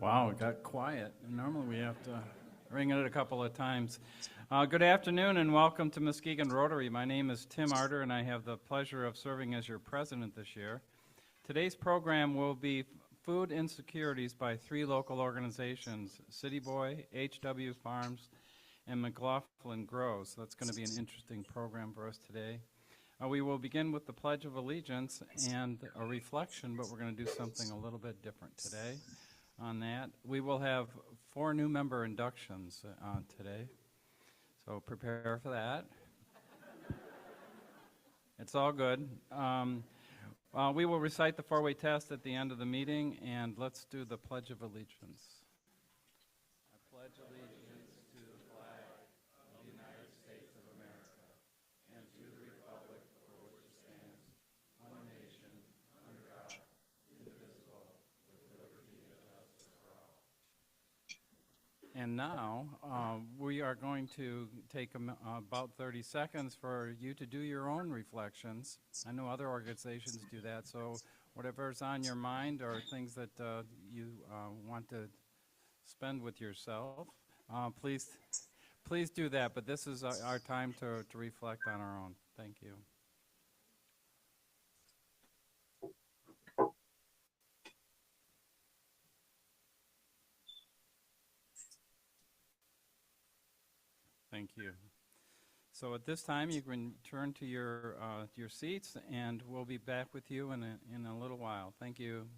Wow, it got quiet. Normally we have to ring it a couple of times. Good afternoon and welcome to Muskegon Rotary. My name is Tim Arter and I have the pleasure of serving as your president this year. Today's program will be food insecurities by three local organizations, City Boy, HW Farms, and McLaughlin Grows. That's going to be an interesting program for us today. We will begin with the Pledge of Allegiance and a reflection, but we're going to do something a little bit different today. On that, we will have 4 new member inductions today, so prepare for that. It's all good. We will recite the 4-way test at the end of the meeting, and let's do the Pledge of Allegiance. I pledge allegiance to the flag of the United States of America and to the republic for which it stands, one nation, under God, indivisible, with liberty and justice for all. And now, we are going to take about 30 seconds for you to do your own reflections. I know other organizations do that, so whatever's on your mind or things that you want to spend with yourself, please do that. But this is our time to reflect on our own. Thank you. Thank you. So at this time, you can turn to your seats, and we'll be back with you in a little while. Thank you.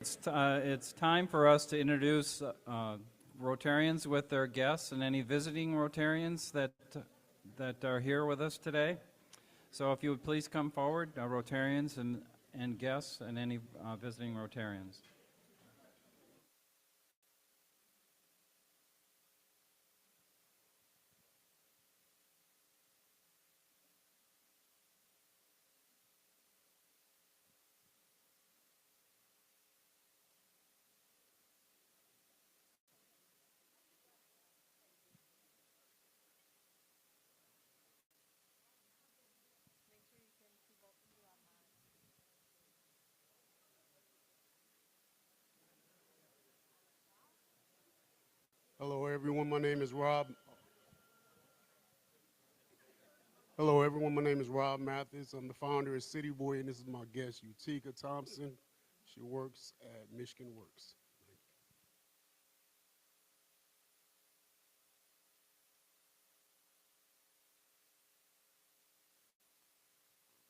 It's time for us to introduce Rotarians with their guests and any visiting Rotarians that are here with us today. So if you would please come forward, Rotarians and guests and any visiting Rotarians. Hello, everyone. My name is Rob. Hello, everyone. My name is Rob Mathis. I'm the founder of City Boy, and this is my guest, Utica Thompson. She works at Michigan Works.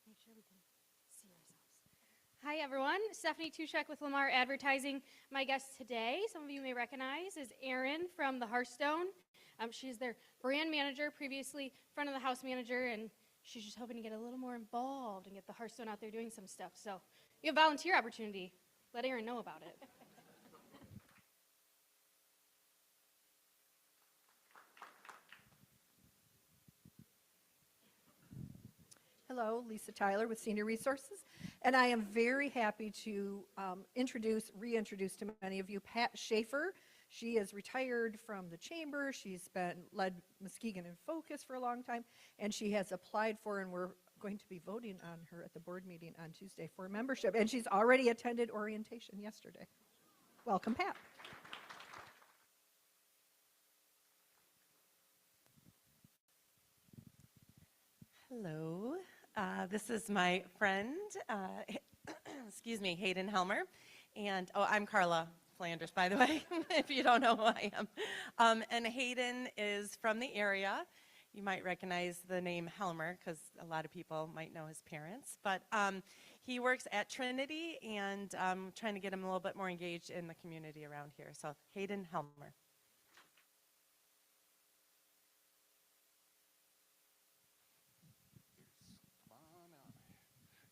Make sure we can see ourselves. Hi, everyone. Stephanie Tushek with Lamar Advertising. My guest today, some of you may recognize, is Erin from the Hearthstone. She's their brand manager, previously front of the house manager, and she's just hoping to get a little more involved and get the Hearthstone out there doing some stuff. So you have a volunteer opportunity. Let Erin know about it. Hello, Lisa Tyler with Senior Resources, and I am very happy to reintroduce to many of you Pat Schaefer. She is retired from the chamber. She's led Muskegon in Focus for a long time, and she has applied for, and we're going to be voting on her at the board meeting on Tuesday for membership, and she's already attended orientation yesterday. Welcome, Pat. Hello, this is my friend, excuse me, Hayden Helmer, and I'm Carla Flanders, by the way, if you don't know who I am. And Hayden is from the area. You might recognize the name Helmer because a lot of people might know his parents, but he works at Trinity, and I'm trying to get him a little bit more engaged in the community around here. So Hayden Helmer.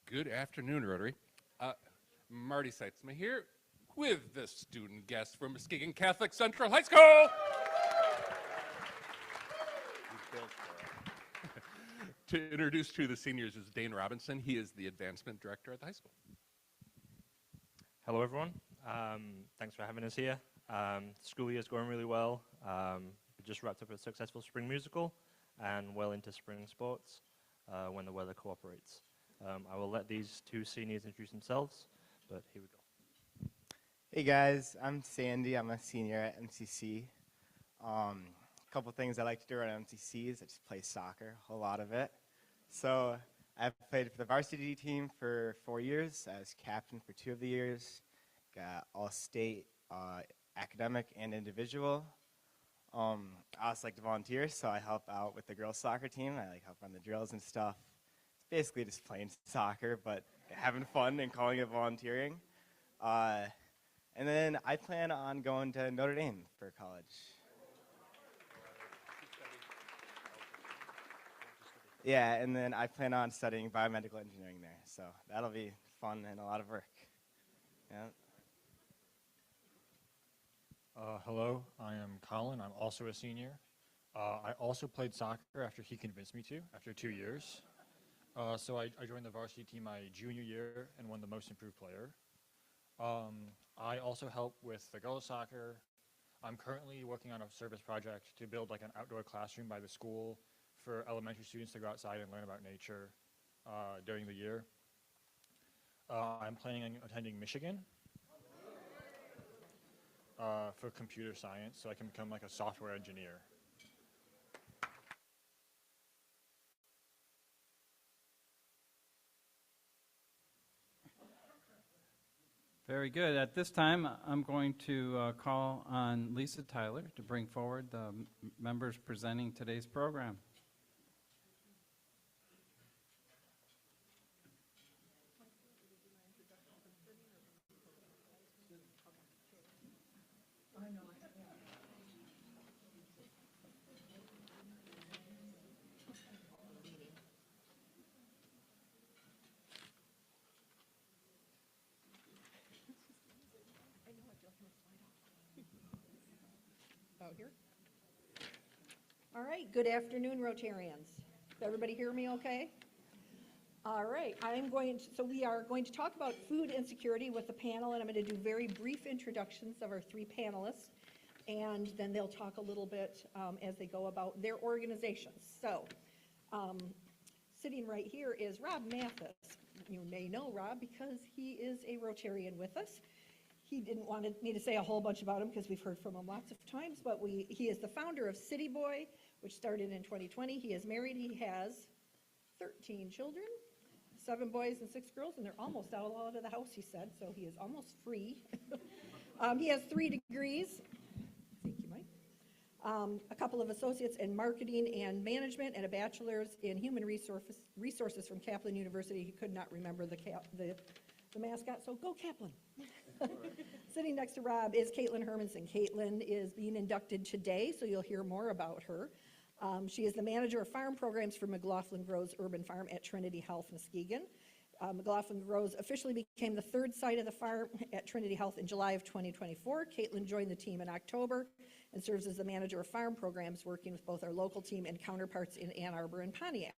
Good afternoon, Rotary. Marty Seitzma here with the student guest from Muskegon Catholic Central High School. To introduce to the seniors is Dane Robinson. He is the advancement director at the high school. Hello, everyone. Thanks for having us here. School year is going really well. We just wrapped up a successful spring musical and well into spring sports when the weather cooperates. I will let these two seniors introduce themselves, but here we go. Hey guys, I'm Sandy. I'm a senior at MCC. A couple things I like to do around MCC is I just play soccer, a whole lot of it. So I've played for the varsity team for 4 years. I was captain for 2 of the years. Got all-state academic and individual. I also like to volunteer, so I help out with the girls' soccer team. I like help run the drills and stuff. It's basically just playing soccer, but having fun and calling it volunteering. And then I plan on going to Notre Dame for college. Yeah, and then I plan on studying biomedical engineering there. So that'll be fun and a lot of work. Yeah. Hello, I am Colin. I'm also a senior. I also played soccer after he convinced me to, after 2 years. So I joined the varsity team my junior year and won the most improved player. I also help with the girls' soccer. I'm currently working on a service project to build like an outdoor classroom by the school for elementary students to go outside and learn about nature during the year. I'm planning on attending Michigan for computer science, so I can become like a software engineer. Very good. At this time, I'm going to call on Lisa Tyler to bring forward the members presenting today's program. About here. All right, good afternoon, Rotarians. Does everybody hear me okay? All right, so we are going to talk about food insecurity with the panel, and I'm going to do very brief introductions of our 3 panelists, and then they'll talk a little bit as they go about their organizations. So, sitting right here is Rob Mathis. You may know Rob because he is a Rotarian with us. He didn't want me to say a whole bunch about him because we've heard from him lots of times, but he is the founder of City Boy, which started in 2020. He is married. He has 13 children, 7 boys and 6 girls, and they're almost all out of the house, he said, so he is almost free. He has 3 degrees. Thank you, Mike. A couple of associates in marketing and management and a bachelor's in human resources from Kaplan University. He could not remember the mascot, so go Kaplan. Sitting next to Rob is Caitlin Hermanson. Caitlin is being inducted today, so you'll hear more about her. She is the manager of farm programs for McLaughlin Groves Urban Farm at Trinity Health Muskegon. McLaughlin Groves officially became the 3rd site of the farm at Trinity Health in July of 2024. Caitlin joined the team in October and serves as the manager of farm programs, working with both our local team and counterparts in Ann Arbor and Pontiac.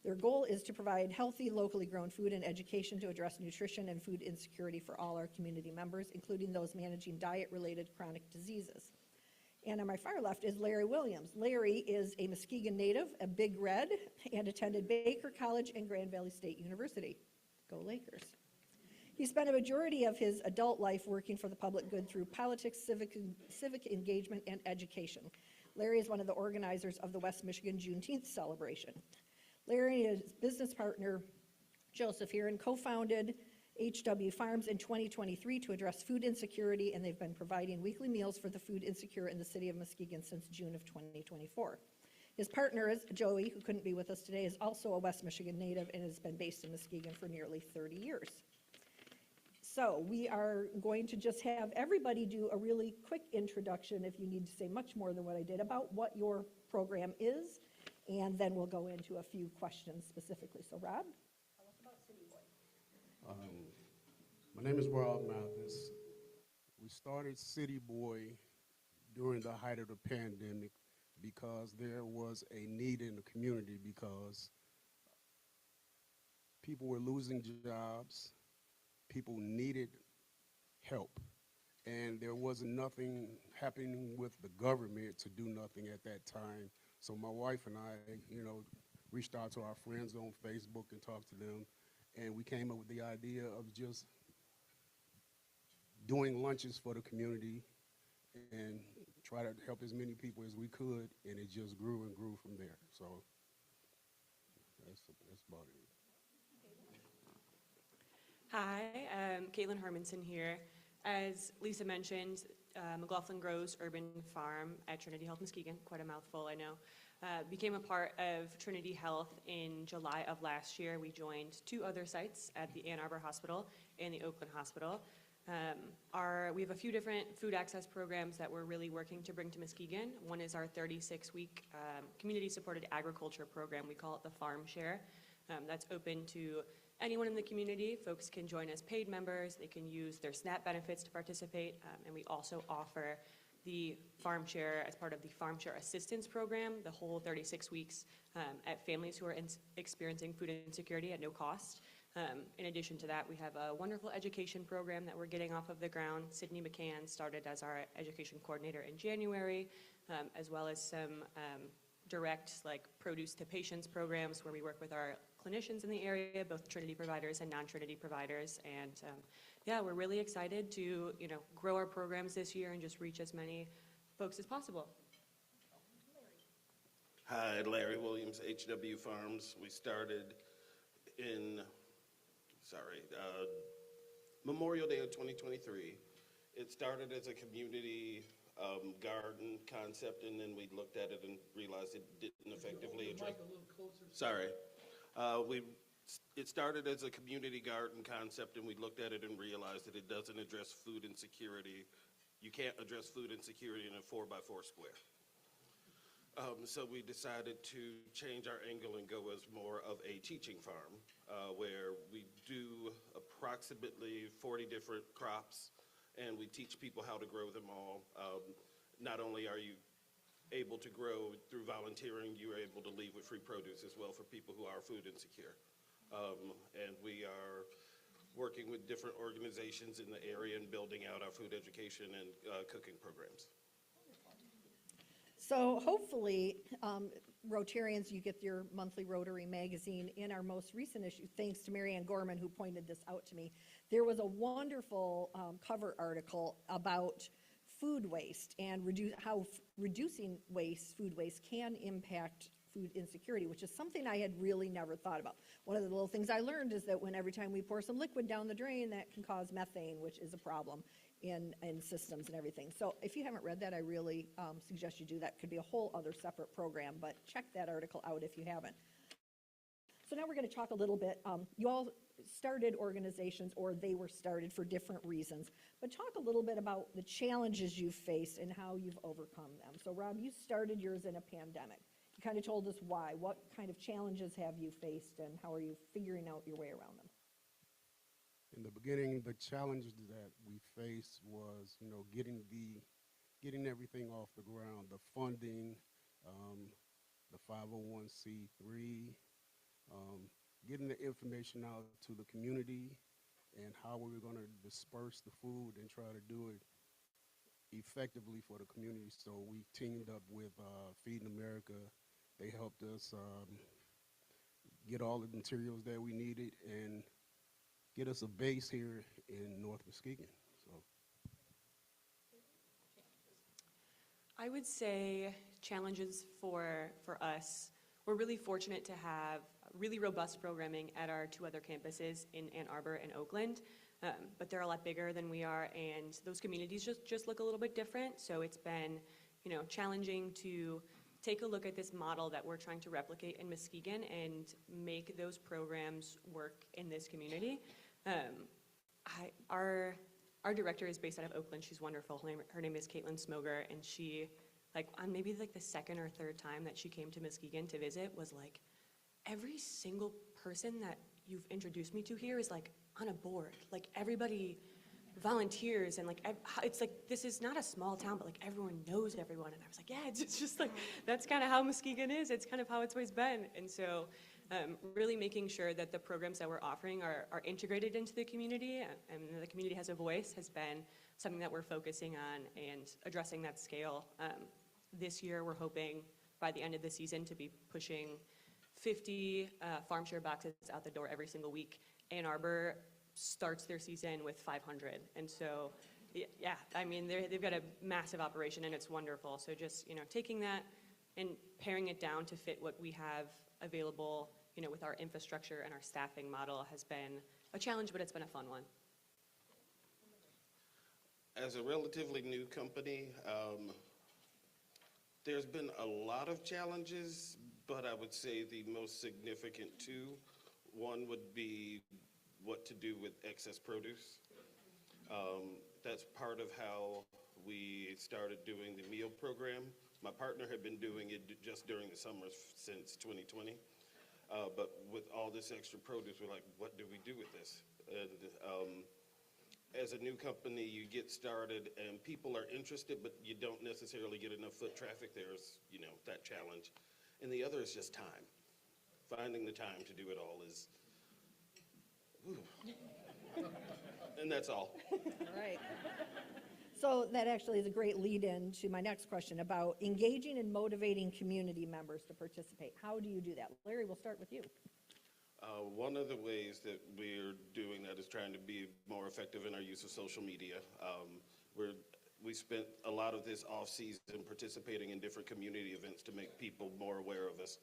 Their goal is to provide healthy, locally grown food and education to address nutrition and food insecurity for all our community members, including those managing diet-related chronic diseases. And on my far left is Larry Williams. Larry is a Muskegon native, a Big Red, and attended Baker College and Grand Valley State University. Go Lakers. He spent a majority of his adult life working for the public good through politics, civic engagement, and education. Larry is one of the organizers of the West Michigan Juneteenth celebration. Larry and his business partner, Joseph Heron, co-founded HW Farms in 2023 to address food insecurity, and they've been providing weekly meals for the food insecure in the city of Muskegon since June of 2024. His partner, is Joey, who couldn't be with us today, is also a West Michigan native and has been based in Muskegon for nearly 30 years. So we are going to just have everybody do a really quick introduction, if you need to say much more than what I did, about what your program is, and then we'll go into a few questions specifically. So Rob, tell us about City Boy. My name is Rob Mathis. We started City Boy during the height of the pandemic because there was a need in the community because people were losing jobs, people needed help, and there wasn't nothing happening with the government to do nothing at that time. So my wife and I, reached out to our friends on Facebook and talked to them, and we came up with the idea of just doing lunches for the community and try to help as many people as we could, and it just grew and grew from there. So that's about it. Hi, Caitlin Hermanson here. As Lisa mentioned, McLaughlin Groves Urban Farm at Trinity Health Muskegon, quite a mouthful, I know, became a part of Trinity Health in July of last year. We joined 2 other sites at the Ann Arbor Hospital and the Oakland Hospital. We have a few different food access programs that we're really working to bring to Muskegon. One is our 36-week community-supported agriculture program. We call it the Farm Share. That's open to anyone in the community. Folks can join as paid members. They can use their SNAP benefits to participate. And we also offer the Farm Share as part of the Farm Share Assistance Program, the whole 36 weeks at families who are experiencing food insecurity at no cost. In addition to that, we have a wonderful education program that we're getting off of the ground. Sydney McCann started as our education coordinator in January, as well as some direct produce to patients programs where we work with our clinicians in the area, both Trinity providers and non-Trinity providers. And yeah, we're really excited to grow our programs this year and just reach as many folks as possible. Hi, Larry Williams, HW Farms. We started in Memorial Day of 2023. It started as a community garden concept, and then we looked at it and realized it didn't effectively address. Sorry. It started as a community garden concept, and we looked at it and realized that it doesn't address food insecurity. You can't address food insecurity in a 4x4 square. So we decided to change our angle and go as more of a teaching farm, where we do approximately 40 different crops, and we teach people how to grow them all. Not only are you able to grow through volunteering, you are able to leave with free produce as well for people who are food insecure. And we are working with different organizations in the area and building out our food education and cooking programs. So hopefully, Rotarians, you get your monthly Rotary magazine. In our most recent issue, thanks to Marianne Gorman, who pointed this out to me, there was a wonderful cover article about food waste and how reducing food waste can impact food insecurity, which is something I had really never thought about. One of the little things I learned is that every time we pour some liquid down the drain, that can cause methane, which is a problem in systems and everything. So if you haven't read that, I really suggest you do that. Could be a whole other separate program, but check that article out if you haven't. So now we're going to talk a little bit. You all started organizations, or they were started for different reasons, but talk a little bit about the challenges you've faced and how you've overcome them. So Rob, you started yours in a pandemic. You kind of told us why. What kind of challenges have you faced, and how are you figuring out your way around them? In the beginning, the challenge that we faced was, getting everything off the ground, the funding, the 501c3, getting the information out to the community, and how we were going to disperse the food and try to do it effectively for the community. So we teamed up with Feeding America. They helped us get all the materials that we needed and get us a base here in North Muskegon. So I would say challenges for us. We're really fortunate to have really robust programming at our 2 other campuses in Ann Arbor and Oakland, but they're a lot bigger than we are, and those communities just look a little bit different. So it's been, challenging to take a look at this model that we're trying to replicate in Muskegon and make those programs work in this community. Our director is based out of Oakland. She's wonderful. Her name is Caitlin Smoger, and she, on maybe the 2nd or 3rd time that she came to Muskegon to visit, was like, every single person that you've introduced me to here is on a board. Everybody volunteers, and it's this is not a small town, but everyone knows everyone. And I was like, yeah, it's just that's kind of how Muskegon is. It's kind of how it's always been. And so really making sure that the programs that we're offering are integrated into the community, and the community has a voice, has been something that we're focusing on and addressing that scale. This year, we're hoping by the end of the season to be pushing 50 farm share boxes out the door every single week. Ann Arbor starts their season with 500, and so Yeah, I mean, they've got a massive operation and it's wonderful. So just, taking that and paring it down to fit what we have available, with our infrastructure and our staffing model has been a challenge, but it's been a fun one. As a relatively new company, there's been a lot of challenges, but I would say the most significant two. One would be what to do with excess produce. That's part of how we started doing the meal program. My partner had been doing it just during the summers since 2020. But with all this extra produce, we're like, what do we do with this? And as a new company, you get started and people are interested, but you don't necessarily get enough foot traffic. There's, that challenge. And the other is just time. Finding the time to do it all is, and that's all. All right. So that actually is a great lead-in to my next question about engaging and motivating community members to participate. How do you do that? Larry, we'll start with you. One of the ways that we're doing that is trying to be more effective in our use of social media. We spent a lot of this off-season participating in different community events to make people more aware of us,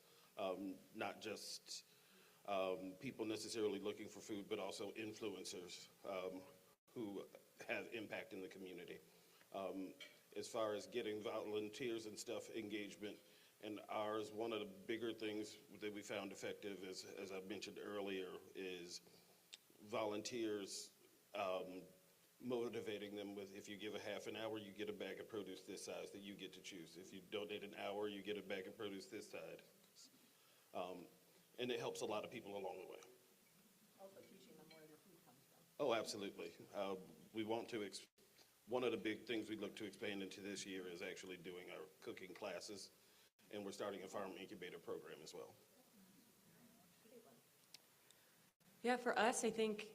not just people necessarily looking for food, but also influencers who have impact in the community. As far as getting volunteers and stuff, engagement, and ours, one of the bigger things that we found effective, as I mentioned earlier, is volunteers motivating them with, if you give a half an hour, you get a bag of produce this size that you get to choose. If you donate an hour, you get a bag of produce this size. And it helps a lot of people along the way. Also teaching them where their food comes from. Oh, absolutely. We want to, one of the big things we look to expand into this year is actually doing our cooking classes, and we're starting a farm incubator program as well. Yeah, for us, I think,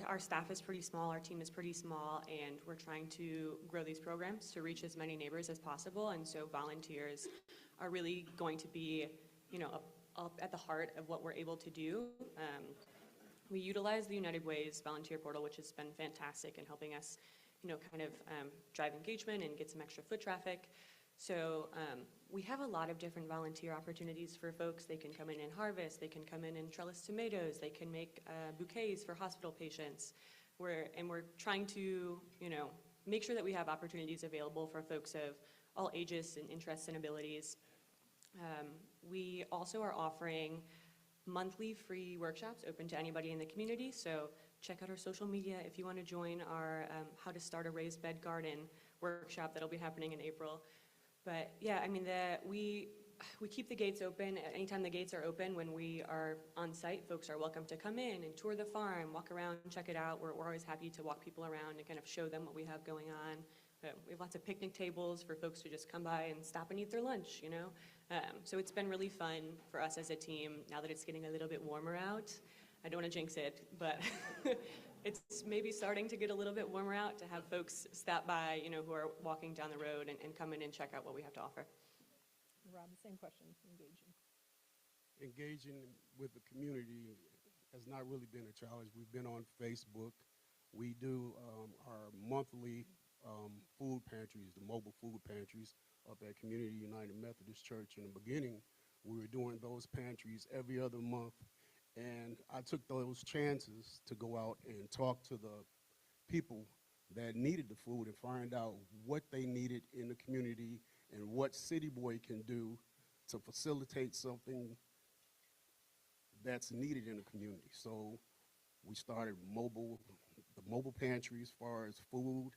our staff is pretty small, our team is pretty small, and we're trying to grow these programs to reach as many neighbors as possible. And so volunteers are really going to be, up at the heart of what we're able to do. We utilize the United Ways volunteer portal, which has been fantastic in helping us, drive engagement and get some extra foot traffic. So we have a lot of different volunteer opportunities for folks. They can come in and harvest, they can come in and trellis tomatoes, they can make bouquets for hospital patients. We're trying to, make sure that we have opportunities available for folks of all ages and interests and abilities. We also are offering monthly free workshops open to anybody in the community. So check out our social media if you want to join our How to Start a Raised Bed Garden workshop that'll be happening in April. But yeah, I mean, we keep the gates open. Anytime the gates are open, when we are on site, folks are welcome to come in and tour the farm, walk around, check it out. We're always happy to walk people around and kind of show them what we have going on. We have lots of picnic tables for folks to just come by and stop and eat their lunch, So it's been really fun for us as a team now that it's getting a little bit warmer out. I don't want to jinx it, but it's maybe starting to get a little bit warmer out to have folks stop by, who are walking down the road and come in and check out what we have to offer. Rob, the same question, engaging. Engaging with the community has not really been a challenge. We've been on Facebook. We do our monthly food pantries, the mobile food pantries up at Community United Methodist Church. In the beginning, we were doing those pantries every other month, and I took those chances to go out and talk to the people that needed the food and find out what they needed in the community and what City Boy can do to facilitate something that's needed in the community. So we started the mobile pantries as far as food,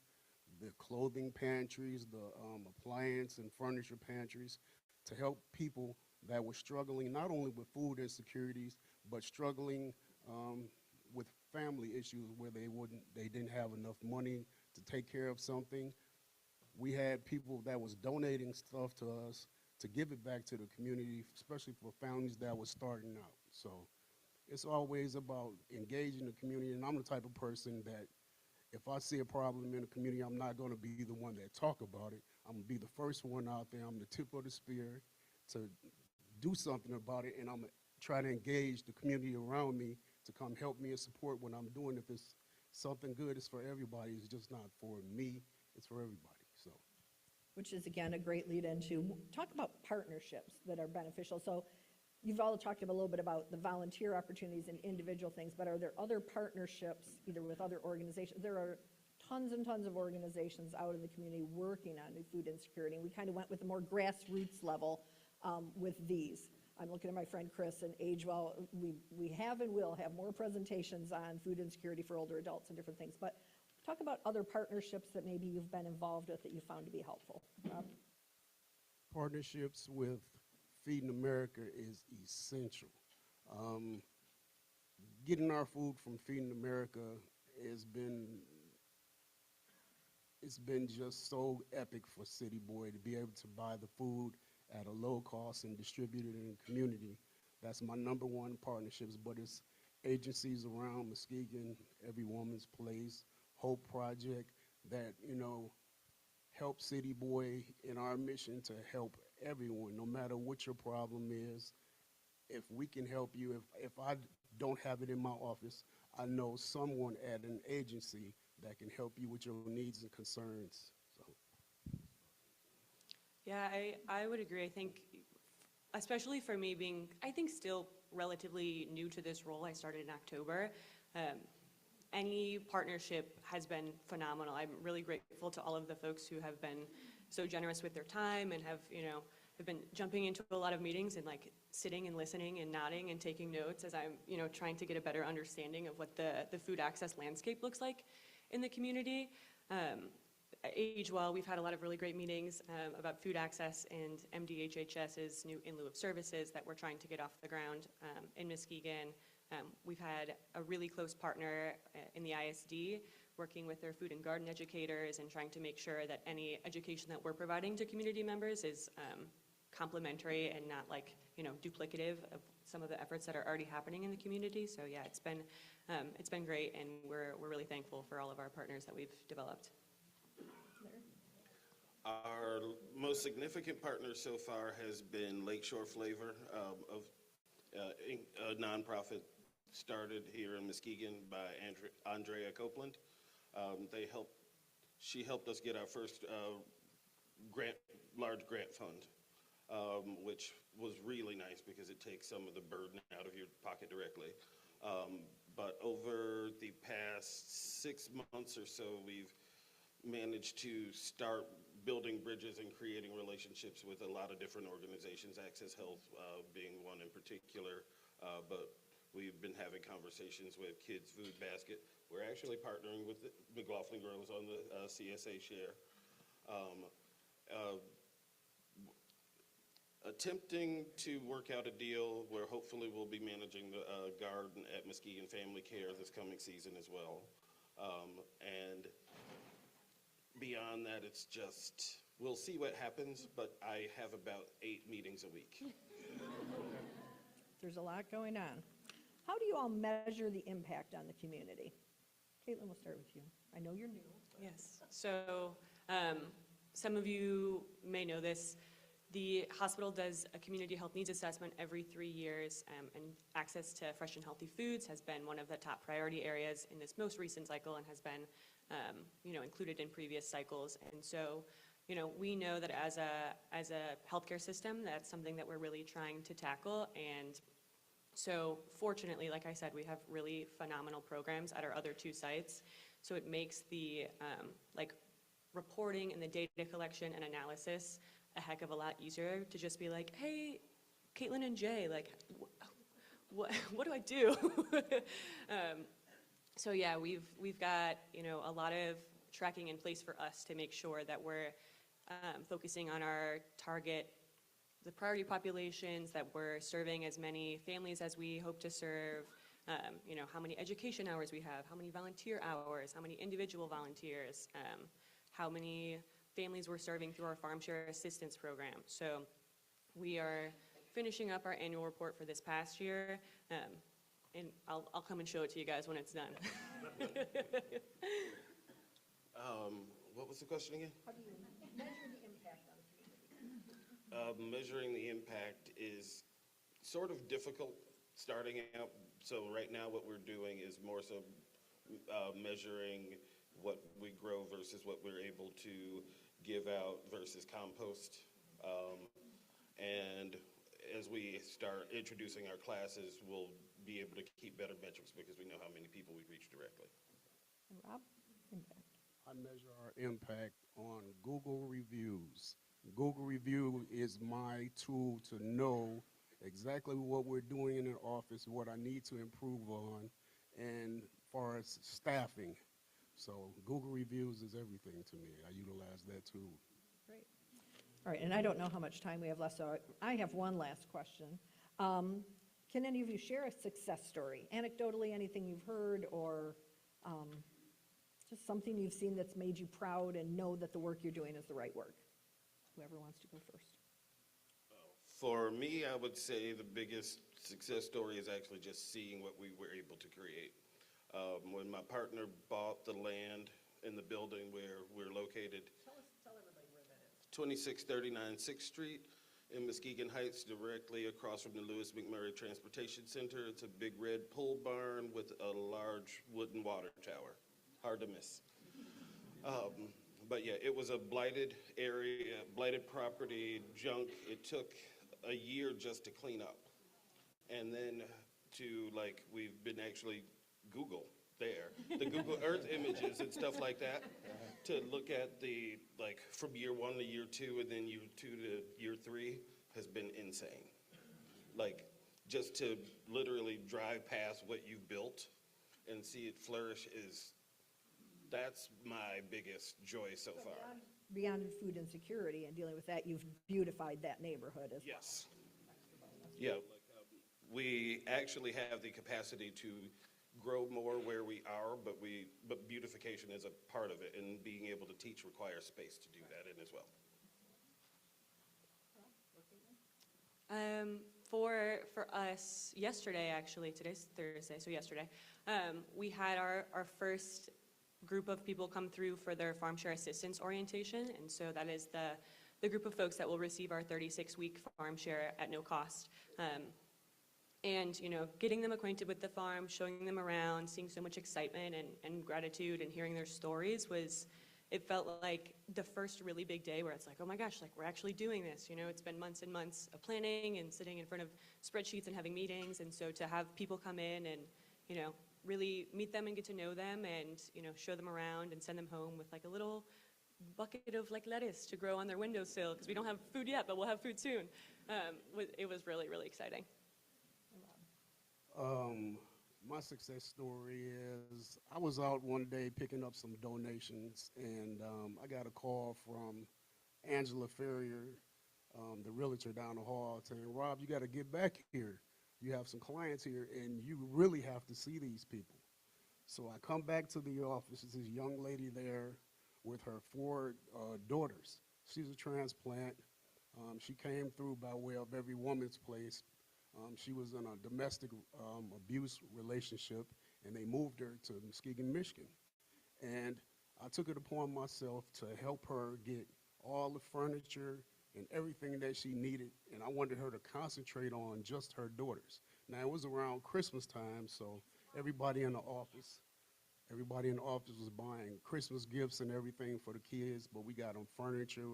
the clothing pantries, the appliance and furniture pantries, to help people that were struggling not only with food insecurities, but struggling with family issues where they didn't have enough money to take care of something. We had people that was donating stuff to us to give it back to the community, especially for families that were starting out. So it's always about engaging the community, and I'm the type of person that if I see a problem in the community, I'm not going to be the one that talk about it. I'm going to be the first one out there. I'm the tip of the spear to do something about it, and I'm going to try to engage the community around me to come help me and support what I'm doing. If it's something good is for everybody. It's just not for me. It's for everybody. So. Which is, again, a great lead into, talk about partnerships that are beneficial. So you've all talked a little bit about the volunteer opportunities and individual things, but are there other partnerships, either with other organizations? There are tons and tons of organizations out in the community working on food insecurity. And we kind of went with a more grassroots level with these. I'm looking at my friend Chris, and Age Well, we have and will have more presentations on food insecurity for older adults and different things. But talk about other partnerships that maybe you've been involved with that you found to be helpful. Rob? Partnerships with Feeding America is essential. Getting our food from Feeding America has been, it's been just so epic for City Boy to be able to buy the food at a low cost and distribute it in the community. That's my number one partnerships, but it's agencies around Muskegon, Every Woman's Place, Hope Project, that, you know, help City Boy in our mission to help everyone, no matter what your problem is. If we can help you, if I don't have it in my office, I know someone at an agency that can help you with your needs and concerns. So. Yeah, I would agree. I think, especially for me being, I think, still relatively new to this role. I started in October. Any partnership has been phenomenal. I'm really grateful to all of the folks who have been so generous with their time and have been jumping into a lot of meetings and like sitting and listening and nodding and taking notes as I'm, trying to get a better understanding of what the food access landscape looks like in the community. At Age Well, we've had a lot of really great meetings about food access and MDHHS's new in lieu of services that we're trying to get off the ground in Muskegon. We've had a really close partner in the ISD working with their food and garden educators and trying to make sure that any education that we're providing to community members is complementary and not duplicative of some of the efforts that are already happening in the community. So yeah, it's been great, and we're really thankful for all of our partners that we've developed. Our most significant partner so far has been Lakeshore Flavor, a nonprofit started here in Muskegon by Andrea Copeland. She helped us get our first large grant fund, which was really nice because it takes some of the burden out of your pocket directly. But over the past 6 months or so, we've managed to start building bridges and creating relationships with a lot of different organizations, Access Health being one in particular, but we've been having conversations with Kids Food Basket. We're actually partnering with McLaughlin Groves on the CSA share. Attempting to work out a deal where hopefully we'll be managing the garden at Muskegon Family Care this coming season as well. And beyond that, it's just, we'll see what happens, but I have about 8 meetings a week. There's a lot going on. How do you all measure the impact on the community? Caitlin, we'll start with you. I know you're new. Yes. So some of you may know this. The hospital does a community health needs assessment every 3 years, and access to fresh and healthy foods has been one of the top priority areas in this most recent cycle and has been included in previous cycles. And so, we know that as a healthcare system, that's something that we're really trying to tackle. And so fortunately, like I said, we have really phenomenal programs at our other 2 sites. So it makes the reporting and the data collection and analysis a heck of a lot easier to just be like, hey, Caitlin and Jay, what do I do? So yeah, we've got a lot of tracking in place for us to make sure that we're focusing on our the priority populations, that we're serving as many families as we hope to serve, how many education hours we have, how many volunteer hours, how many individual volunteers, how many families we're serving through our Farm Share Assistance Program. So we are finishing up our annual report for this past year, and I'll come and show it to you guys when it's done. What was the question again? How do you measure the impact on the community? Measuring the impact is sort of difficult starting out. So right now what we're doing is more so measuring what we grow versus what we're able to give out versus compost. And as we start introducing our classes, we'll be able to keep better metrics because we know how many people we reach directly. And Rob? Impact. I measure our impact on Google reviews. Google review is my tool to know exactly what we're doing in the office, what I need to improve on, and far as staffing. So Google reviews is everything to me. I utilize that tool. Great. All right, and I don't know how much time we have left, so I have one last question. Can any of you share a success story? Anecdotally, anything you've heard or just something you've seen that's made you proud and know that the work you're doing is the right work? Whoever wants to go first. For me, I would say the biggest success story is actually just seeing what we were able to create. When my partner bought the land in the building where we're located, Tell everybody where that is. 2639 6th Street in Muskegon Heights, directly across from the Lewis McMurray Transportation Center. It's a big red pole barn with a large wooden water tower. Hard to miss. But yeah, it was a blighted area, blighted property, junk. It took a year just to clean up. And then we've been actually Google there, the Google Earth images and stuff like that, to look at from year 1 to year 2 and then year 2 to year 3 has been insane. Just to literally drive past what you built and see it flourish that's my biggest joy so far. Beyond food insecurity and dealing with that, you've beautified that neighborhood as well. Yes. Yeah, we actually have the capacity to grow more where we are, but beautification is a part of it, and being able to teach requires space to do that in as well. For us, yesterday actually, today's Thursday, so yesterday, we had our first group of people come through for their farm share assistance orientation, and so that is the group of folks that will receive our 36-week farm share at no cost. And getting them acquainted with the farm, showing them around, seeing so much excitement and gratitude and hearing their stories it felt like the first really big day where it's like, oh my gosh, we're actually doing this. It's been months and months of planning and sitting in front of spreadsheets and having meetings, and so to have people come in and really meet them and get to know them and show them around and send them home with a little bucket of lettuce to grow on their windowsill because we don't have food yet, but we'll have food soon. It was really, really exciting. My success story is I was out one day picking up some donations, and I got a call from Angela Ferrier, the realtor down the hall, saying, Rob, you got to get back here. You have some clients here, and you really have to see these people. So I come back to the office. There's this young lady there with her 4 daughters. She's a transplant. She came through by way of Every Woman's Place. She was in a domestic abuse relationship, and they moved her to Muskegon, Michigan. And I took it upon myself to help her get all the furniture and everything that she needed, and I wanted her to concentrate on just her daughters. Now, it was around Christmas time, so everybody in the office was buying Christmas gifts and everything for the kids, but we got them furniture,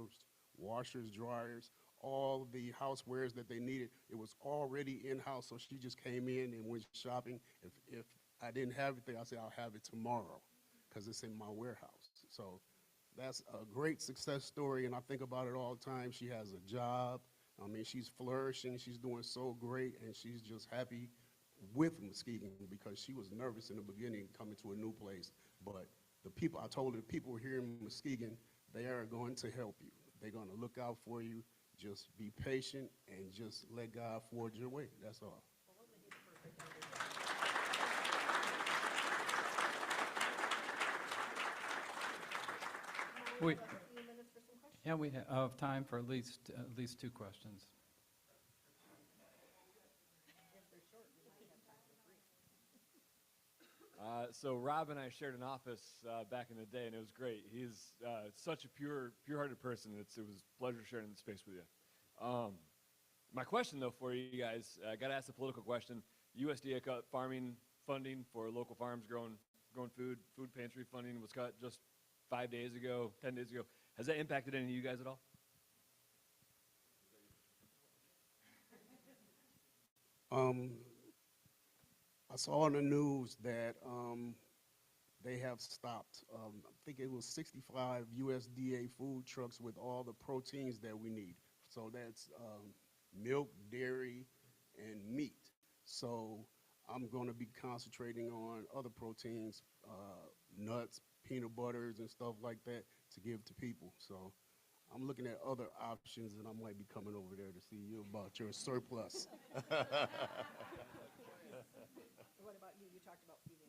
washers, dryers, all the housewares that they needed. It was already in-house, so she just came in and went shopping. If I didn't have anything, I said, I'll have it tomorrow because it's in my warehouse. So that's a great success story, and I think about it all the time. She has a job. I mean, she's flourishing. She's doing so great, and she's just happy with Muskegon because she was nervous in the beginning coming to a new place. But the people, I told her, the people here in Muskegon, they are going to help you. They're going to look out for you. Just be patient and just let God forge your way. That's all. We have time for at least 2 questions. So Rob and I shared an office back in the day, and it was great. He's such a pure-hearted person. It was a pleasure sharing the space with you. My question, though, for you guys, I got to ask a political question. USDA cut farming funding for local farms growing growing food pantry funding was cut just 5 days ago, 10 days ago. Has that impacted any of you guys at all? I saw on the news that they have stopped, I think it was 65 USDA food trucks with all the proteins that we need. So that's milk, dairy, and meat. So I'm going to be concentrating on other proteins, nuts, peanut butters, and stuff like that to give to people. So I'm looking at other options, and I might be coming over there to see you about your surplus. What about you? You talked about Feeding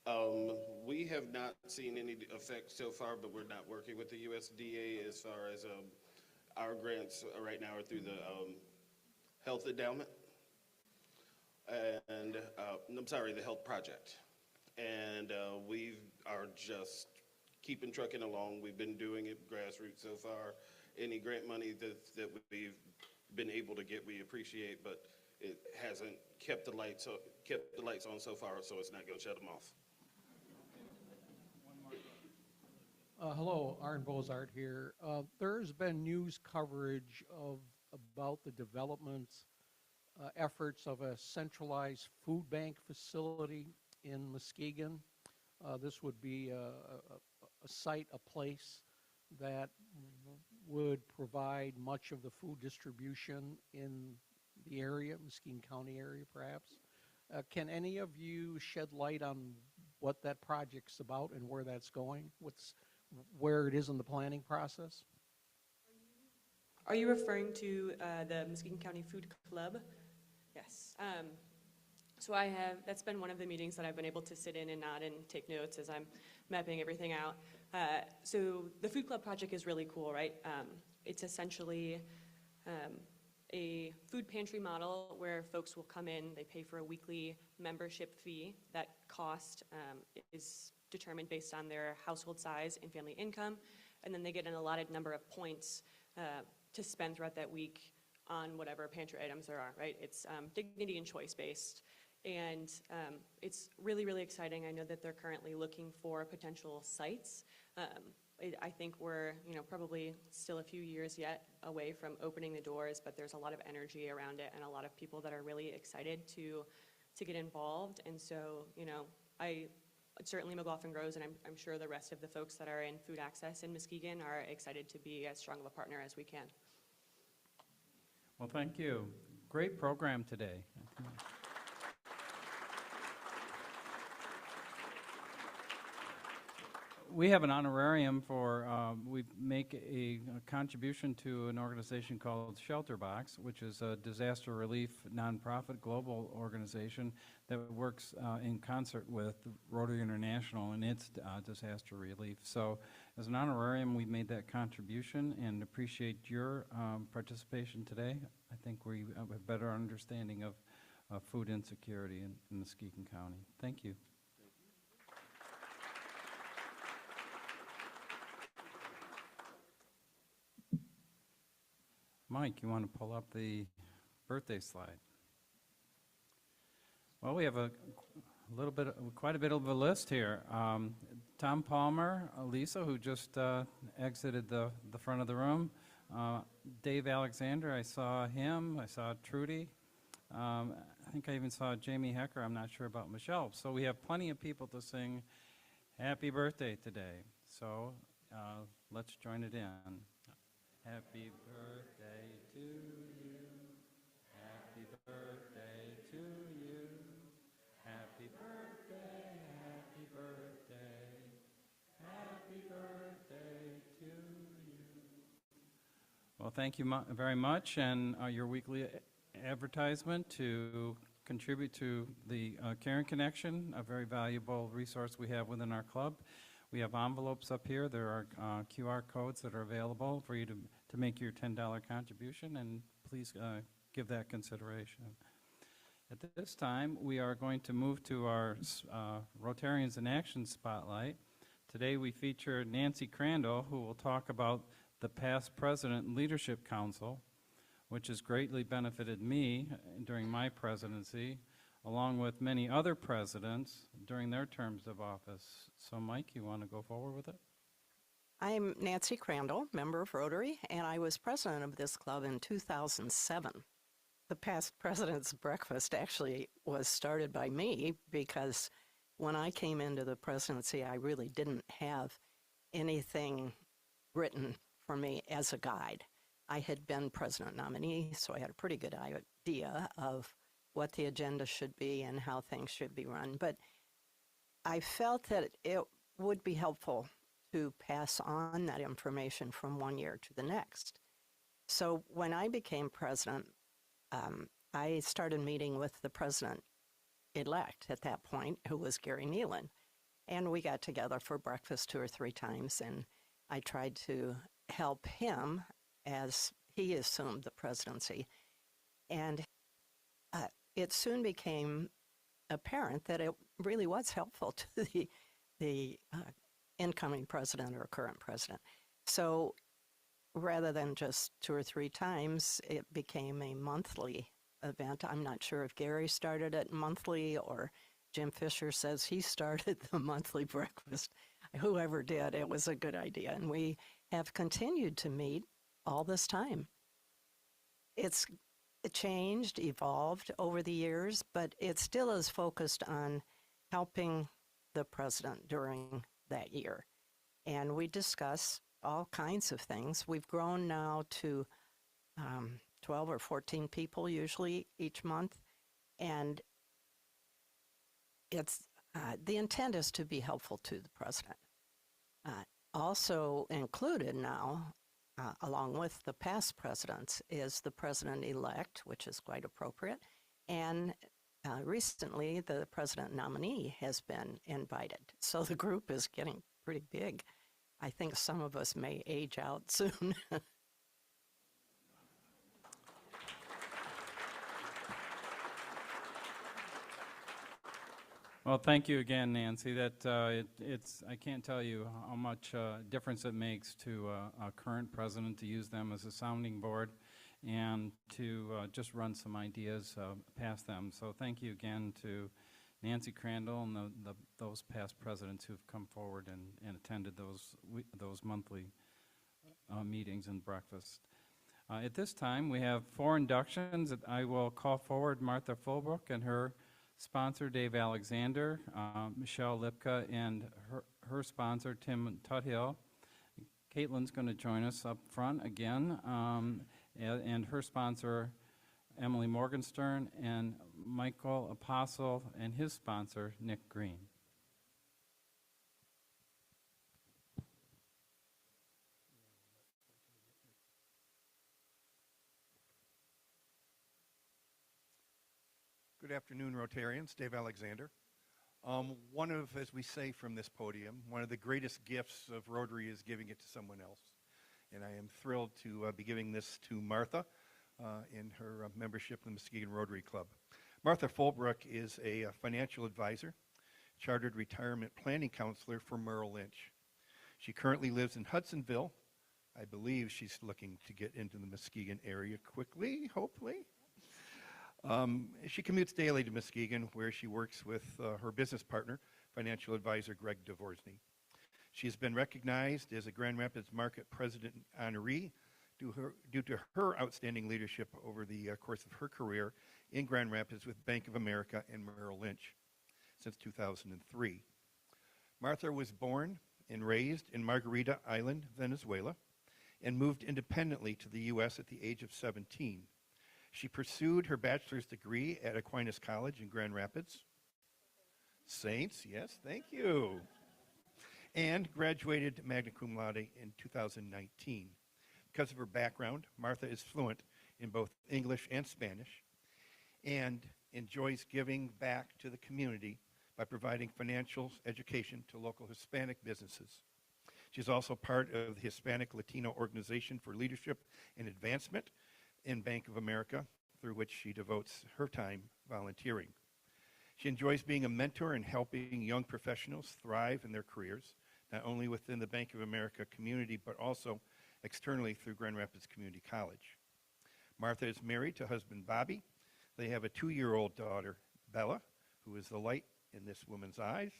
America. We have not seen any effect so far, but we're not working with the USDA as far as our grants right now are through the Health Endowment and I'm sorry, the Health Project. And we are just keeping trucking along. We've been doing it grassroots so far. Any grant money that we've been able to get, we appreciate, but it hasn't kept the lights on so far, so it's not going to shut them off. Hello, Arn Bozart here. There's been news coverage about the development efforts of a centralized food bank facility in Muskegon. This would be a site, a place that would provide much of the food distribution in the area, Muskegon County area perhaps. Can any of you shed light on what that project's about and where that's going? Where it is in the planning process? Are you referring to the Muskegon County Food Club? Yes. So that's been one of the meetings that I've been able to sit in and nod and take notes as I'm mapping everything out. So the Food Club project is really cool, right? It's essentially a food pantry model where folks will come in, they pay for a weekly membership fee. That cost is determined based on their household size and family income, and then they get an allotted number of points to spend throughout that week on whatever pantry items there are, right? It's dignity and choice based, and it's really, really exciting. I know that they're currently looking for potential sites. I think we're, probably still a few years yet away from opening the doors, but there's a lot of energy around it and a lot of people that are really excited to get involved. And so, certainly McLaughlin Grows, and I'm sure the rest of the folks that are in food access in Muskegon are excited to be as strong of a partner as we can. Well, thank you. Great program today. We have an honorarium for, we make a contribution to an organization called Shelter Box, which is a disaster relief nonprofit global organization that works in concert with Rotary International and its disaster relief. So as an honorarium, we made that contribution and appreciate your participation today. I think we have a better understanding of food insecurity in Muskegon County. Thank you. Mike, you want to pull up the birthday slide? Well, we have quite a bit of a list here. Tom Palmer, Lisa, who just exited the front of the room. Dave Alexander, I saw him. I saw Trudy. I think I even saw Jamie Hecker. I'm not sure about Michelle. So we have plenty of people to sing happy birthday today. So let's join it in. Happy birthday to you. Happy birthday to you. Happy birthday, happy birthday. Happy birthday to you. Well, thank you very much, and your weekly advertisement to contribute to the Caring Connection, a very valuable resource we have within our club. We have envelopes up here. There are QR codes that are available for you to make your $10 contribution, and please give that consideration. At this time, we are going to move to our Rotarians in Action Spotlight. Today we feature Nancy Crandall, who will talk about the Past President Leadership Council, which has greatly benefited me during my presidency. along with many other presidents during their terms of office. So, Mike, you want to go forward with it? I'm Nancy Crandall, member of Rotary, and I was president of this club in 2007. The past president's breakfast actually was started by me because when I came into the presidency, I really didn't have anything written for me as a guide. I had been president nominee, so I had a pretty good idea of what the agenda should be and how things should be run. But I felt that it would be helpful to pass on that information from one year to the next. So when I became president, I started meeting with the president-elect at that point, who was Gary Nealon. And we got together for breakfast 2 or 3 times, and I tried to help him as he assumed the presidency. And it soon became apparent that it really was helpful to the incoming president or current president. So rather than just 2 or 3 times, it became a monthly event. I'm not sure if Gary started it monthly or Jim Fisher says he started the monthly breakfast. Whoever did, it was a good idea. And we have continued to meet all this time. It's changed, evolved over the years, but it still is focused on helping the president during that year. And we discuss all kinds of things. We've grown now to 12 or 14 people usually each month. And it's the intent is to be helpful to the president. Also included now, along with the past presidents, is the president-elect, which is quite appropriate. And recently, the president nominee has been invited. So the group is getting pretty big. I think some of us may age out soon. Well, thank you again, Nancy. That it's I can't tell you how much difference it makes to a current president to use them as a sounding board and to just run some ideas past them. So thank you again to Nancy Crandall and those past presidents who've come forward and attended those monthly meetings and breakfast. At this time, we have 4 inductions. I will call forward Martha Fulbrook and her sponsor, Dave Alexander, Michelle Lipka, and her sponsor, Tim Tuthill. Caitlin's going to join us up front again, and her sponsor, Emily Morgenstern, and Michael Apostle, and his sponsor, Nick Green. Good afternoon, Rotarians. Dave Alexander. One of, as we say from this podium, one of the greatest gifts of Rotary is giving it to someone else. And I am thrilled to be giving this to Martha in her membership in the Muskegon Rotary Club. Martha Fulbrook is a financial advisor, chartered retirement planning counselor for Merrill Lynch. She currently lives in Hudsonville. I believe she's looking to get into the Muskegon area quickly, hopefully. She commutes daily to Muskegon, where she works with her business partner, financial advisor Greg Dvorsny. She has been recognized as a Grand Rapids Market President honoree due to her outstanding leadership over the course of her career in Grand Rapids with Bank of America and Merrill Lynch since 2003. Martha was born and raised in Margarita Island, Venezuela, and moved independently to the U.S. at the age of 17. She pursued her bachelor's degree at Aquinas College in Grand Rapids. Saints, yes, thank you. And graduated magna cum laude in 2019. Because of her background, Martha is fluent in both English and Spanish and enjoys giving back to the community by providing financial education to local Hispanic businesses. She's also part of the Hispanic Latino Organization for Leadership and Advancement in Bank of America, through which she devotes her time volunteering. She enjoys being a mentor and helping young professionals thrive in their careers, not only within the Bank of America community, but also externally through Grand Rapids Community College. Martha is married to husband Bobby. They have a 2-year-old daughter, Bella, who is the light in this woman's eyes.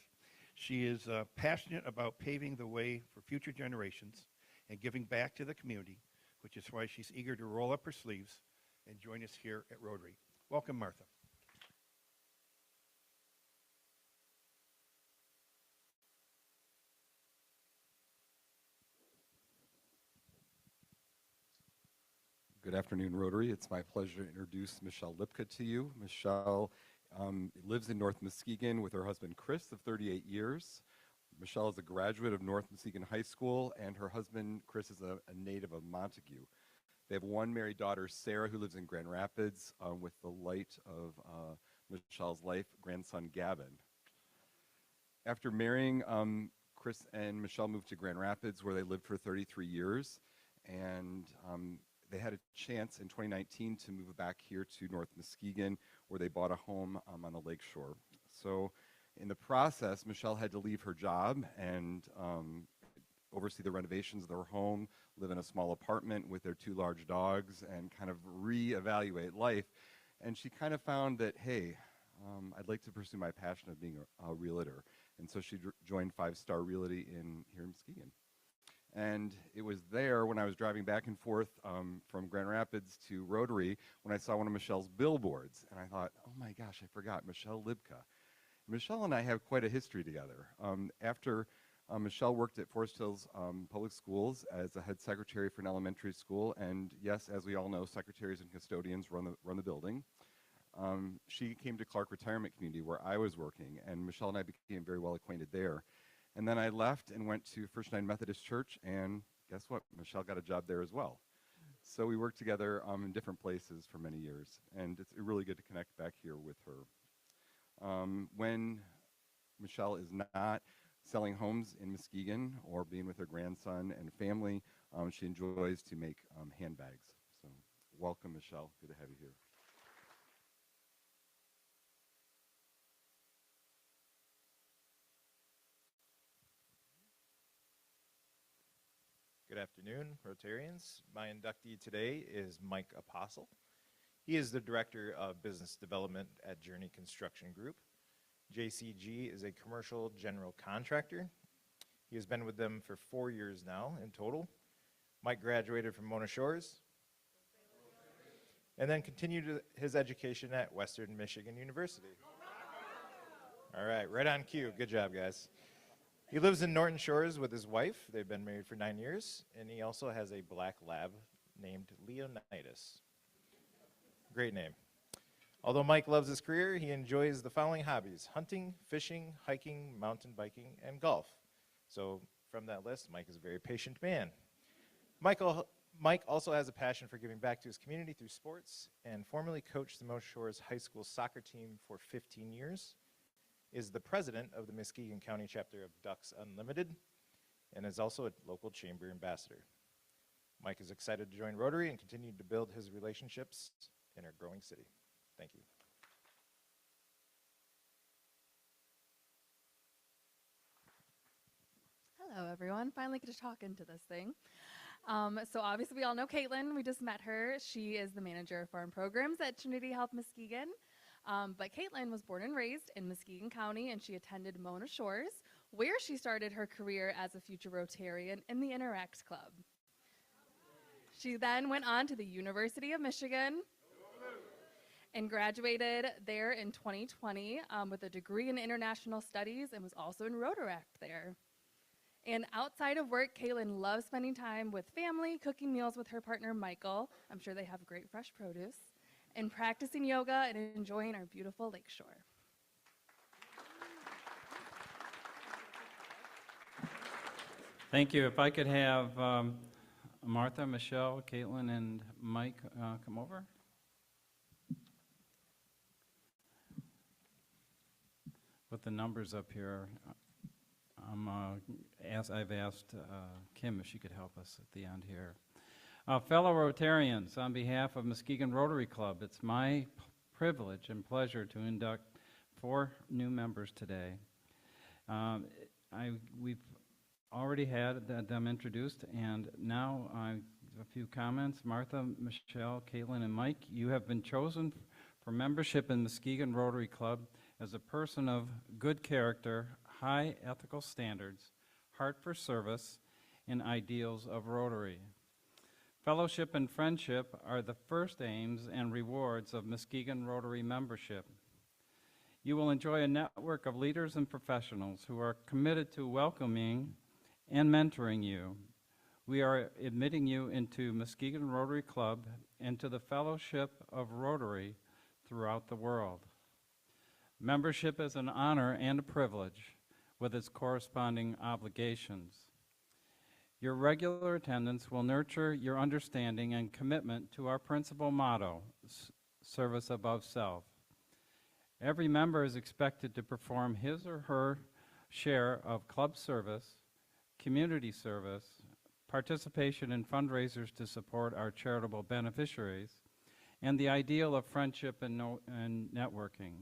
She is passionate about paving the way for future generations and giving back to the community, which is why she's eager to roll up her sleeves and join us here at Rotary. Welcome, Martha. Good afternoon, Rotary. It's my pleasure to introduce Michelle Lipka to you. Michelle lives in North Muskegon with her husband, Chris, of 38 years. Michelle is a graduate of North Muskegon High School, and her husband, Chris, is a native of Montague. They have one married daughter, Sarah, who lives in Grand Rapids with the light of Michelle's life, grandson, Gavin. After marrying, Chris and Michelle moved to Grand Rapids, where they lived for 33 years, and they had a chance in 2019 to move back here to North Muskegon, where they bought a home on the lakeshore. So in the process, Michelle had to leave her job and oversee the renovations of their home, live in a small apartment with their 2 large dogs, and kind of reevaluate life. And she kind of found that, hey, I'd like to pursue my passion of being a realtor. And so she joined 5 Star Realty here in Muskegon. And it was there when I was driving back and forth from Grand Rapids to Rotary when I saw one of Michelle's billboards. And I thought, oh my gosh, I forgot, Michelle Lipka. Michelle and I have quite a history together. After Michelle worked at Forest Hills Public Schools as a head secretary for an elementary school. And yes, as we all know, secretaries and custodians run the building. She came to Clark Retirement Community, where I was working, and Michelle and I became very well acquainted there. And then I left and went to First United Methodist Church, and guess what? Michelle got a job there as well. So we worked together in different places for many years, and it's really good to connect back here with her. When Michelle is not selling homes in Muskegon or being with her grandson and family, she enjoys to make handbags. So welcome, Michelle. Good to have you here. Good afternoon, Rotarians. My inductee today is Mike Apostle. He is the Director of Business Development at Journey Construction Group. JCG is a commercial general contractor. He has been with them for 4 years now in total. Mike graduated from Mona Shores and then continued his education at Western Michigan University. All right, right on cue. Good job, guys. He lives in Norton Shores with his wife. They've been married for 9 years, and he also has a black lab named Leonidas. Great name. Although Mike loves his career, he enjoys the following hobbies: hunting, fishing, hiking, mountain biking, and golf. So from that list, Mike is a very patient man. Mike also has a passion for giving back to his community through sports, and formerly coached the Mona Shores High School soccer team for 15 years. Is the president of the Muskegon County chapter of Ducks Unlimited, and is also a local chamber ambassador. Mike is excited to join Rotary and continue to build his relationships in our growing city. Thank you. Hello, everyone. Finally get to talk into this thing. So obviously we all know Caitlin. We just met her. She is the manager of farm programs at Trinity Health Muskegon. But Caitlin was born and raised in Muskegon County, and she attended Mona Shores, where she started her career as a future Rotarian in the Interact Club. She then went on to the University of Michigan and graduated there in 2020 with a degree in international studies, and was also in Rotaract there. And outside of work, Caitlin loves spending time with family, cooking meals with her partner, Michael. I'm sure they have great fresh produce. And practicing yoga and enjoying our beautiful lakeshore. Thank you. If I could have Martha, Michelle, Caitlin, and Mike come over. With the numbers up here, I've asked Kim if she could help us at the end here. Fellow Rotarians, on behalf of Muskegon Rotary Club, it's my privilege and pleasure to induct 4 new members today. We've already had them introduced, and now a few comments. Martha, Michelle, Caitlin, and Mike, you have been chosen for membership in Muskegon Rotary Club as a person of good character, high ethical standards, heart for service, and ideals of Rotary. Fellowship and friendship are the first aims and rewards of Muskegon Rotary membership. You will enjoy a network of leaders and professionals who are committed to welcoming and mentoring you. We are admitting you into Muskegon Rotary Club and to the Fellowship of Rotary throughout the world. Membership is an honor and a privilege with its corresponding obligations. Your regular attendance will nurture your understanding and commitment to our principal motto, service above self. Every member is expected to perform his or her share of club service, community service, participation in fundraisers to support our charitable beneficiaries, and the ideal of friendship and networking.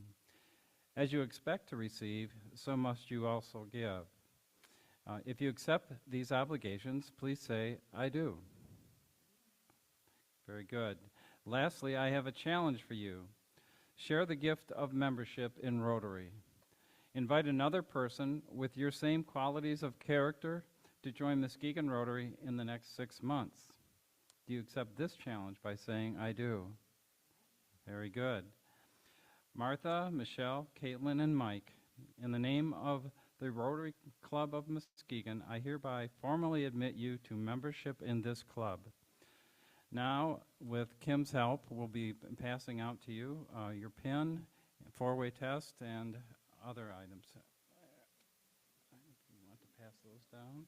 As you expect to receive, so must you also give. If you accept these obligations, please say, "I do." Very good. Lastly, I have a challenge for you. Share the gift of membership in Rotary. Invite another person with your same qualities of character to join Muskegon Rotary in the next 6 months. Do you accept this challenge by saying, "I do"? Very good. Martha, Michelle, Caitlin, and Mike, in the name of the Rotary Club of Muskegon, I hereby formally admit you to membership in this club. Now, with Kim's help, we'll be passing out to you your PIN, four-way test, and other items. You want to pass those down?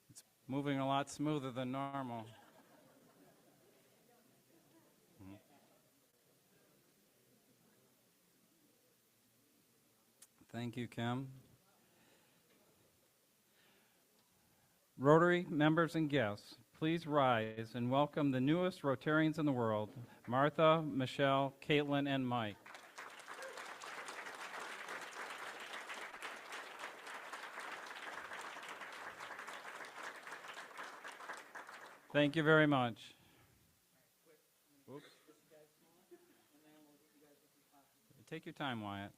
It's moving a lot smoother than normal. Thank you, Kim. Rotary members and guests, please rise and welcome the newest Rotarians in the world, Martha, Michelle, Caitlin, and Mike. Thank you very much. Oops. Take your time, Wyatt.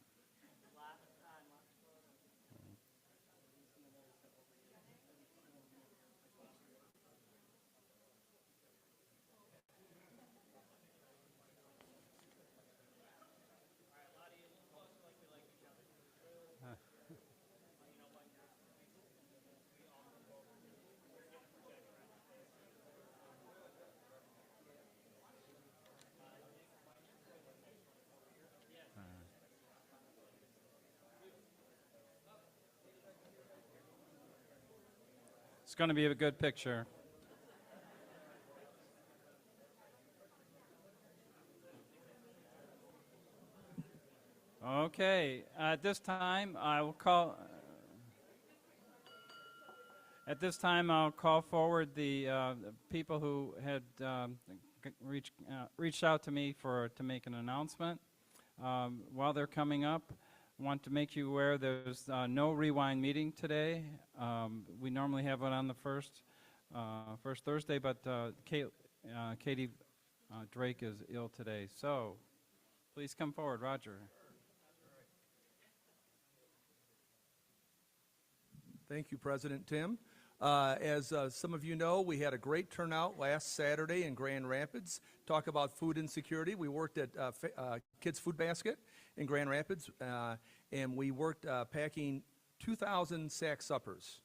It's going to be a good picture. Okay, at this time I'll call forward the people who had reached out to me to make an announcement. While they're coming up, I want to make you aware there's no rewind meeting today. We normally have it on the first Thursday, but Katie Drake is ill today. So please come forward, Roger. Thank you, President Tim. As some of you know, we had a great turnout last Saturday in Grand Rapids. Talk about food insecurity. We worked at Kids Food Basket in Grand Rapids, and we worked packing 2,000 sack suppers.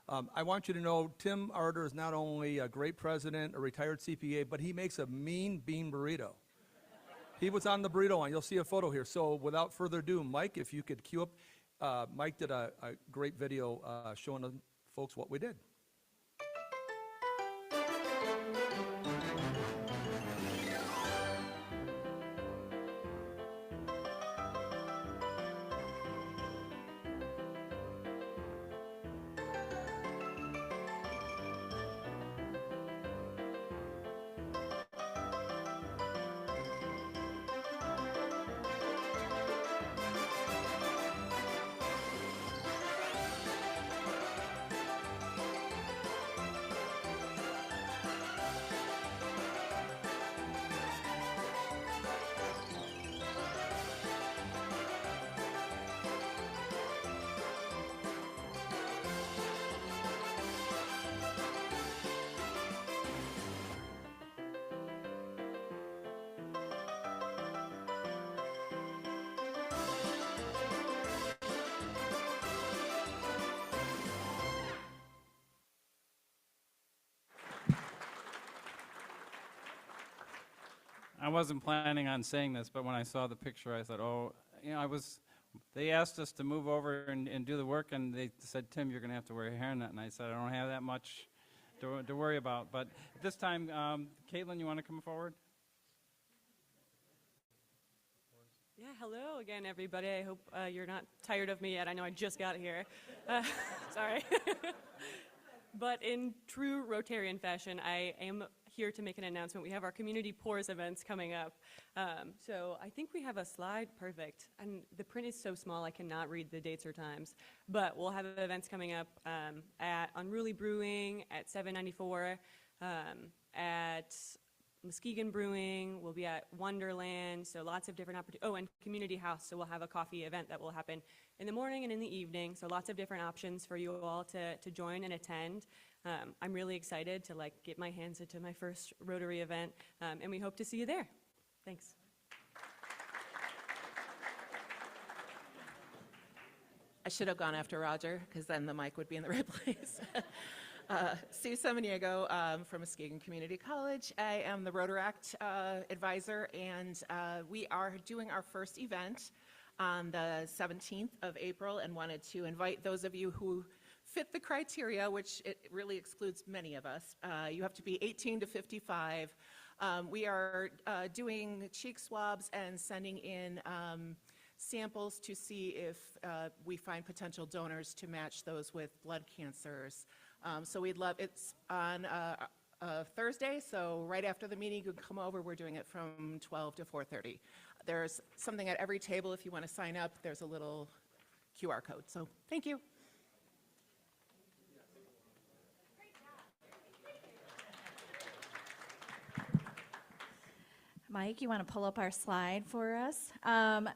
I want you to know Tim Arter is not only a great president, a retired CPA, but he makes a mean bean burrito. He was on the burrito line. You'll see a photo here. So without further ado, Mike, if you could cue up. Mike did a great video showing the folks what we did. I wasn't planning on saying this, but when I saw the picture, I thought, oh, you know, they asked us to move over and do the work, and they said, Tim, you're going to have to wear a hairnet. And I said, I don't have that much to worry about. But at this time, Caitlin, you want to come forward? Yeah, hello again, everybody. I hope you're not tired of me yet. I know I just got here. Sorry. But in true Rotarian fashion, I am here to make an announcement. We have our Community Pours events coming up. So I think we have a slide. Perfect. And the print is so small I cannot read the dates or times. But we'll have events coming up at Unruly Brewing, at 794, at Muskegon Brewing, we'll be at Wonderland, so lots of different opportunities. Oh, and Community House, so we'll have a coffee event that will happen in the morning and in the evening, so lots of different options for you all to join and attend. I'm really excited to get my hands into my first Rotary event, and we hope to see you there. Thanks. I should have gone after Roger, because then the mic would be in the right place. Sue Samaniego from Muskegon Community College. I am the Rotaract advisor, and we are doing our first event on the 17th of April and wanted to invite those of you who fit the criteria, which it really excludes many of us. You have to be 18 to 55. We are doing cheek swabs and sending in samples to see if we find potential donors to match those with blood cancers. So we'd love, it's on Thursday, so right after the meeting, you can come over. We're doing it from 12 to 4:30. There's something at every table if you want to sign up. There's a little QR code. So thank you. Mike, you want to pull up our slide for us?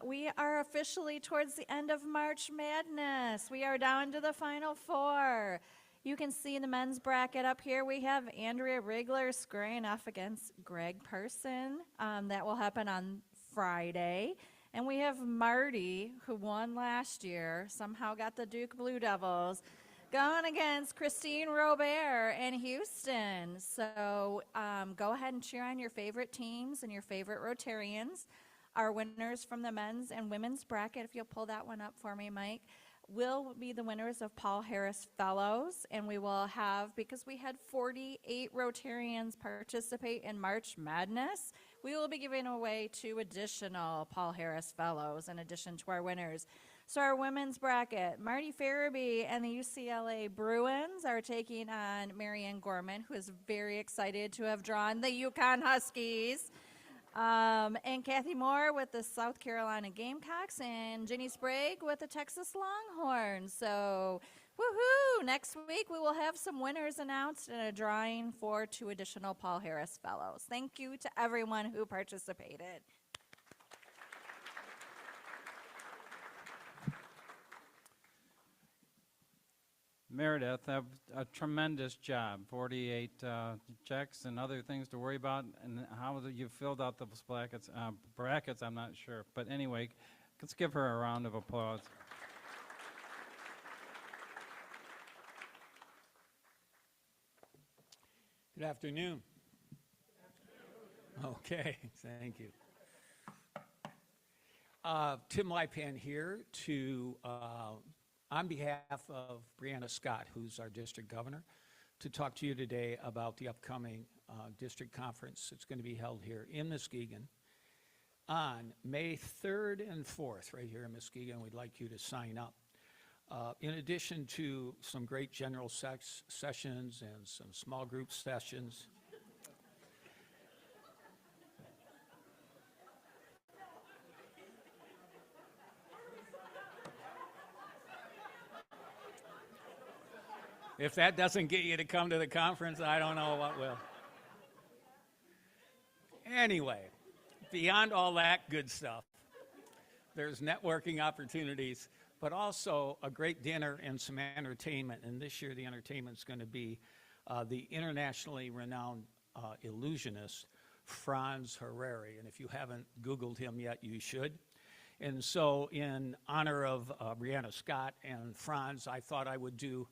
We are officially towards the end of March Madness. We are down to the Final Four. You can see the men's bracket up here. We have Andrea Rigler squaring off against Greg Person. That will happen on Friday. And we have Marty, who won last year, somehow got the Duke Blue Devils, going against Christine Robert in Houston. So go ahead and cheer on your favorite teams and your favorite Rotarians. Our winners from the men's and women's bracket, if you'll pull that one up for me, Mike, will be the winners of Paul Harris Fellows. And we will have, because we had 48 Rotarians participate in March Madness, we will be giving away 2 additional Paul Harris Fellows in addition to our winners. So our women's bracket, Marty Farabee and the UCLA Bruins are taking on Marianne Gorman, who is very excited to have drawn the Yukon Huskies. And Kathy Moore with the South Carolina Gamecocks, and Jenny Sprague with the Texas Longhorns. So, woohoo! Next week we will have some winners announced and a drawing for 2 additional Paul Harris Fellows. Thank you to everyone who participated. Meredith, a tremendous job. 48 checks and other things to worry about. And how you filled out those brackets, I'm not sure. But anyway, let's give her a round of applause. Good afternoon. Okay, thank you. Tim Lipan here to on behalf of Brianna Scott, who's our district governor, to talk to you today about the upcoming district conference that's going to be held here in Muskegon on May 3rd and 4th, right here in Muskegon. We'd like you to sign up. In addition to some great general sessions and some small group sessions, if that doesn't get you to come to the conference, I don't know what will. Anyway, beyond all that good stuff, there's networking opportunities, but also a great dinner and some entertainment. And this year the entertainment's going to be the internationally renowned illusionist, Franz Harary. And if you haven't Googled him yet, you should. And so in honor of Brianna Scott and Franz, I thought I would do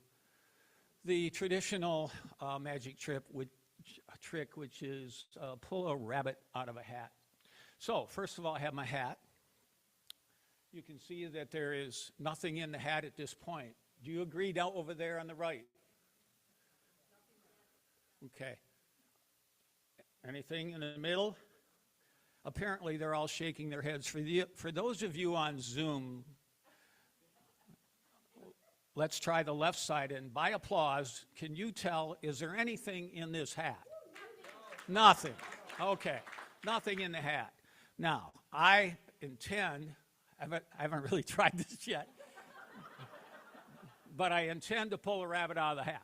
the traditional magic trick, which is pull a rabbit out of a hat. So, first of all, I have my hat. You can see that there is nothing in the hat at this point. Do you agree down over there on the right? Okay. Anything in the middle? Apparently, they're all shaking their heads. For those of you on Zoom, let's try the left side. And by applause, can you tell, is there anything in this hat? Nothing. Okay. Nothing in the hat. Now, I intend, I haven't really tried this yet, but I intend to pull a rabbit out of the hat.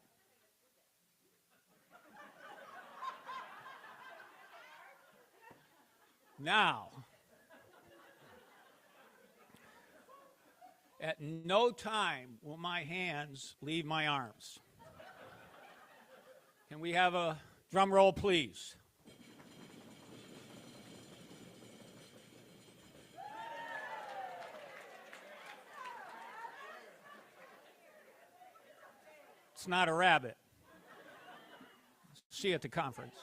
Now, at no time will my hands leave my arms. Can we have a drum roll, please? It's not a rabbit. See you at the conference.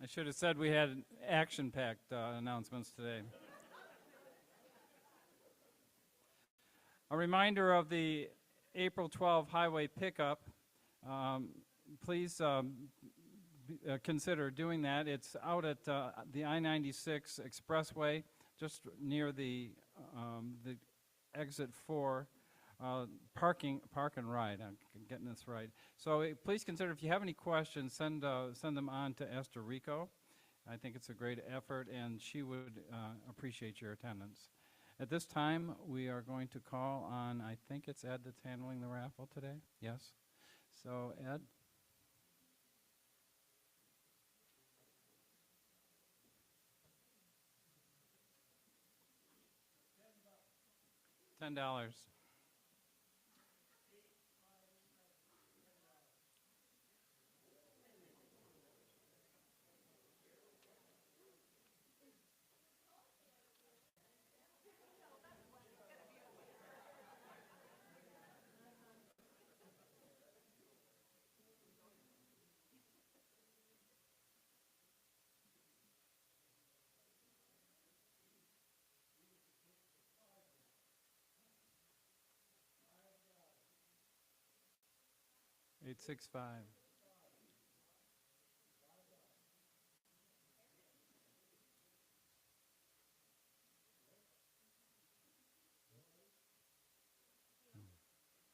I should have said we had action-packed announcements today. A reminder of the April 12 highway pickup. Please consider doing that. It's out at the I-96 Expressway, just near the exit 4. Park and ride. I'm getting this right. So please consider, if you have any questions, send them on to Esther Rico. I think it's a great effort, and she would appreciate your attendance. At this time, we are going to call on, I think it's Ed that's handling the raffle today. Yes. So Ed. $10. $865.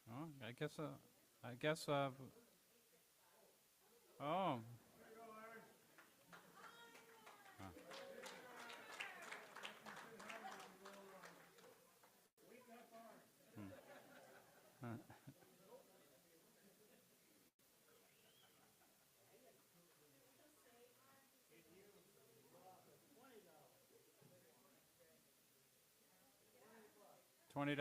Oh, I guess, oh. $20.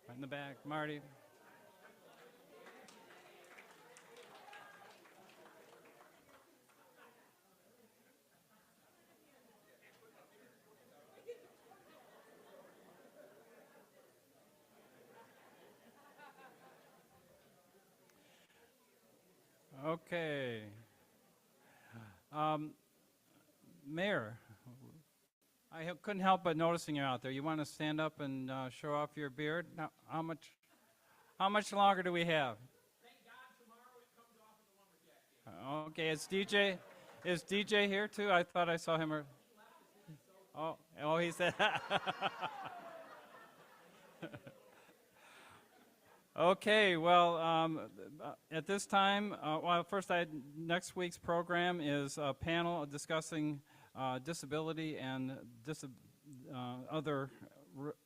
Right in the back, Marty. Okay. Mayor, I couldn't help but noticing you out there. You want to stand up and show off your beard? Now, how much longer do we have? Okay, is DJ here too? I thought I saw him. Oh, he said. Okay, well, at this time, first, next week's program is a panel discussing disability and other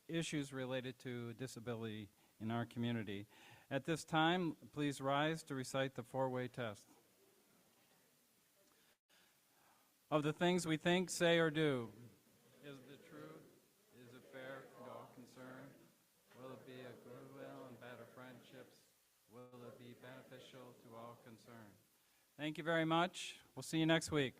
issues related to disability in our community. At this time, please rise to recite the four-way test. Of the things we think, say, or do, is it the truth? Is it fair to all concerned? Will it be a goodwill and better friendships? Will it be beneficial to all concerned? Thank you very much. We'll see you next week.